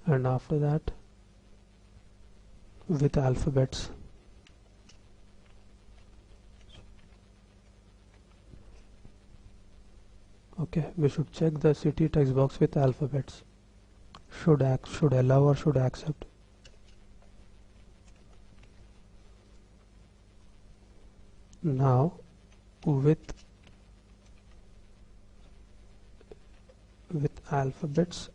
and after that with alphabets. Okay, we should check the city text box with alphabets. Should allow or should accept. Now with alphabets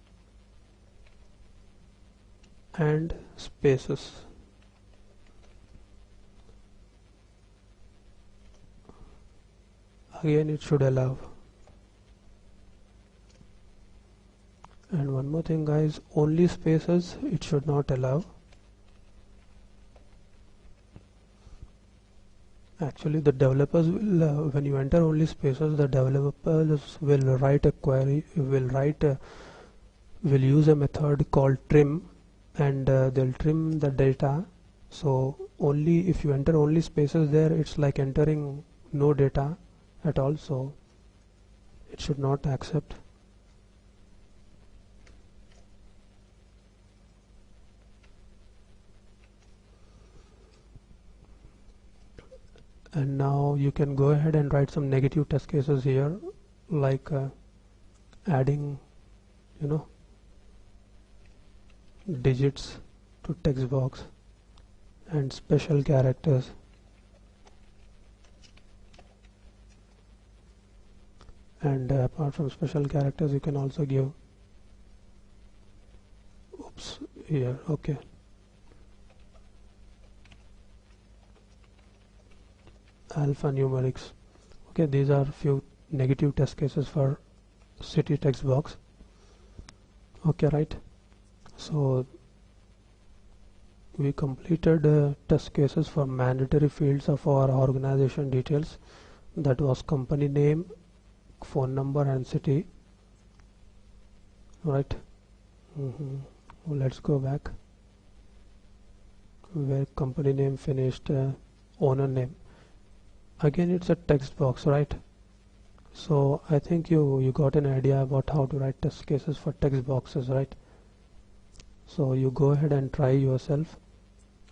and spaces. Again it should allow. And one more thing guys, only spaces it should not allow. Actually the developers will, when you enter only spaces, the developers will write a query, will use a method called trim, and they'll trim the data. So only if you enter only spaces there, it's like entering no data at all, so it should not accept. And now you can go ahead and write some negative test cases here, like adding, you know, digits to text box and special characters. And apart from special characters, you can also give, oops, here, okay. Alphanumerics. Okay, these are few negative test cases for city text box. Okay, right. So we completed test cases for mandatory fields of our organization details. That was company name, phone number and city. Right. Well, let's go back where company name finished, owner name. Again it's a text box, right? So I think you got an idea about how to write test cases for text boxes, right? So you go ahead and try yourself.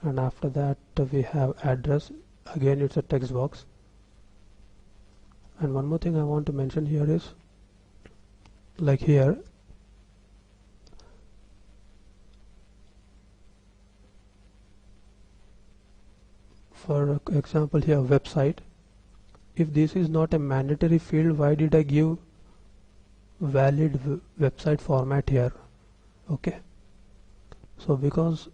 And after that we have address. Again it's a text box. And one more thing I want to mention here is, like here, for example here, website. If this is not a mandatory field, why did I give valid website format here? Okay, so because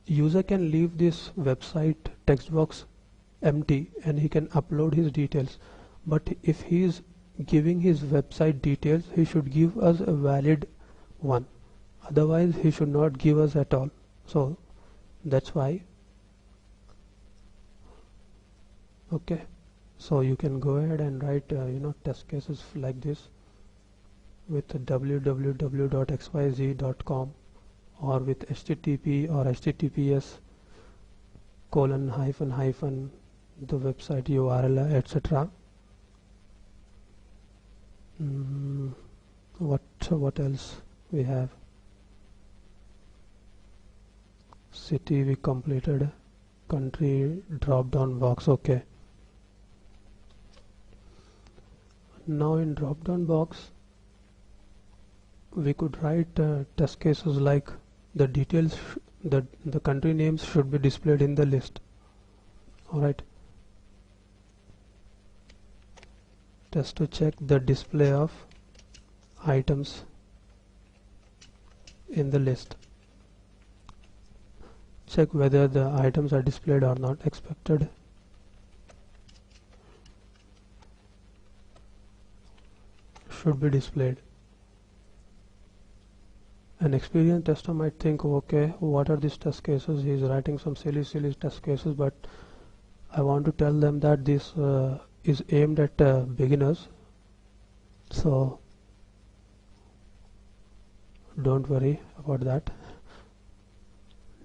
user can leave this website text box empty and he can upload his details, but if he is giving his website details, he should give us a valid one, otherwise he should not give us at all. So that's why. Okay, so you can go ahead and write test cases like this with www.xyz.com or with http or https : the website URL, etc. What else we have? City we completed, country drop down box. Okay, now in drop down box we could write test cases like the details, the country names should be displayed in the list. Alright, test to check the display of items in the list. Check whether the items are displayed or not. Expected should be displayed. An experienced tester might think, okay, what are these test cases? He is writing some silly test cases, but I want to tell them that this is aimed at beginners, so don't worry about that.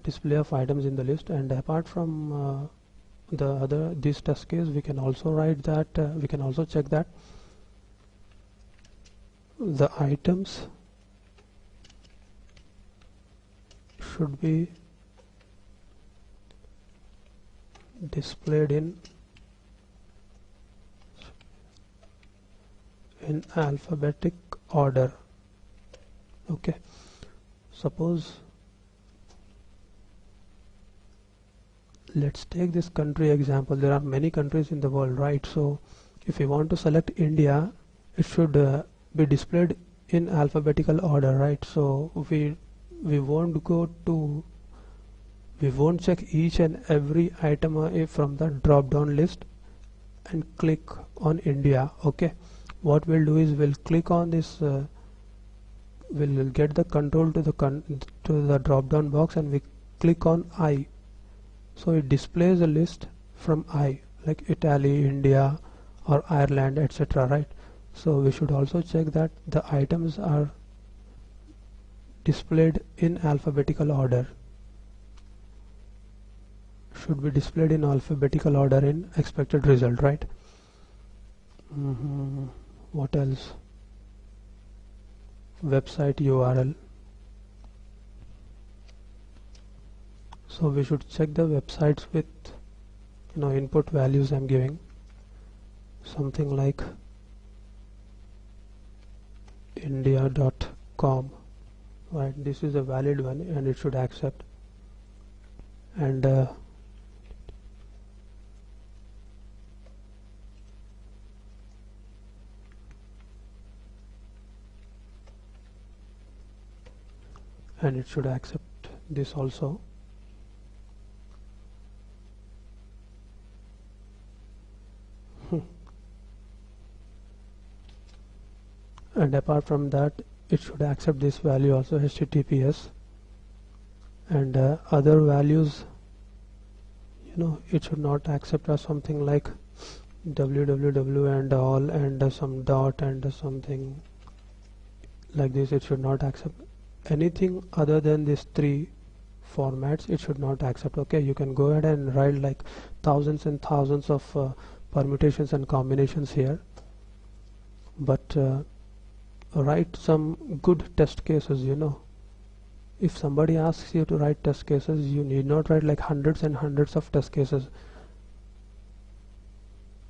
Display of items in the list. And apart from this test case, we can also write that we can also check that the items should be displayed in alphabetic order. Okay, suppose let's take this country example. There are many countries in the world, right? So if you want to select India, it should be displayed in alphabetical order, right? So we won't check each and every item from the drop down list and click on India. Okay, what we'll do is we'll click on this, we'll get the control to the drop down box, and we click on I. So it displays a list from I, like Italy, India, or Ireland, etc., right? So we should also check that the items are displayed in alphabetical order. Should be displayed in alphabetical order in expected result, right? What else? Website URL. So we should check the websites with input values I'm giving, something like india.com, right? This is a valid one and it should accept. And it should accept this also. And apart from that, it should accept this value also, HTTPS, and other values it should not accept as something like www and all and some dot and something like this. It should not accept anything other than these three formats. It should not accept. Okay, you can go ahead and write like thousands and thousands of permutations and combinations here, but write some good test cases. If somebody asks you to write test cases, you need not write like hundreds and hundreds of test cases.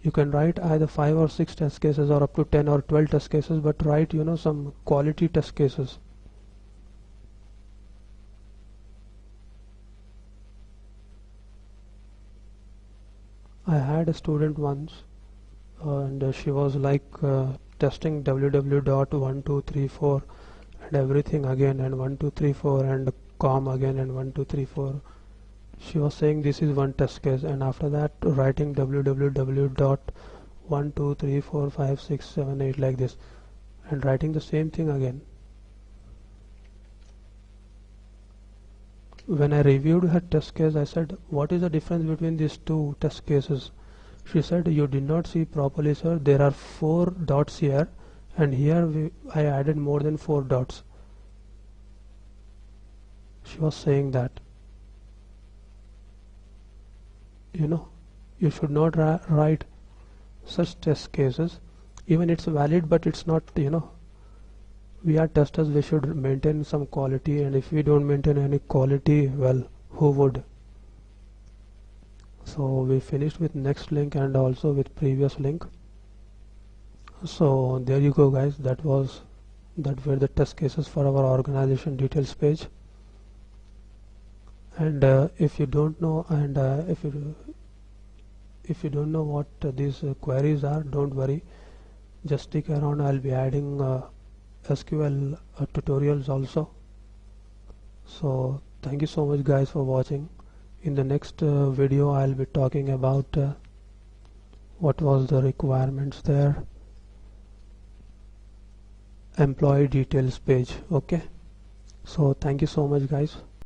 You can write either 5 or 6 test cases or up to 10 or 12 test cases, but write some quality test cases. I had a student once and she was like testing www.1234 and everything again, and 1234 and com again, and 1234. She was saying this is one test case, and after that writing www.12345678 like this, and writing the same thing again. When I reviewed her test case, I said, what is the difference between these two test cases? She said, you did not see properly, sir. There are 4 dots here, and here I added more than 4 dots. She was saying that you should not write such test cases. Even it's valid, but it's not, we are testers, we should maintain some quality, and if we don't maintain any quality, well, who would? So we finished with next link and also with previous link. So there you go, guys. That were the test cases for our organization details page. And if you don't know, and if you don't know what these queries are, don't worry, just stick around. I'll be adding SQL tutorials also. So thank you so much, guys, for watching. In the next video I'll be talking about what was the requirements there, employee details page. Okay, so thank you so much, guys.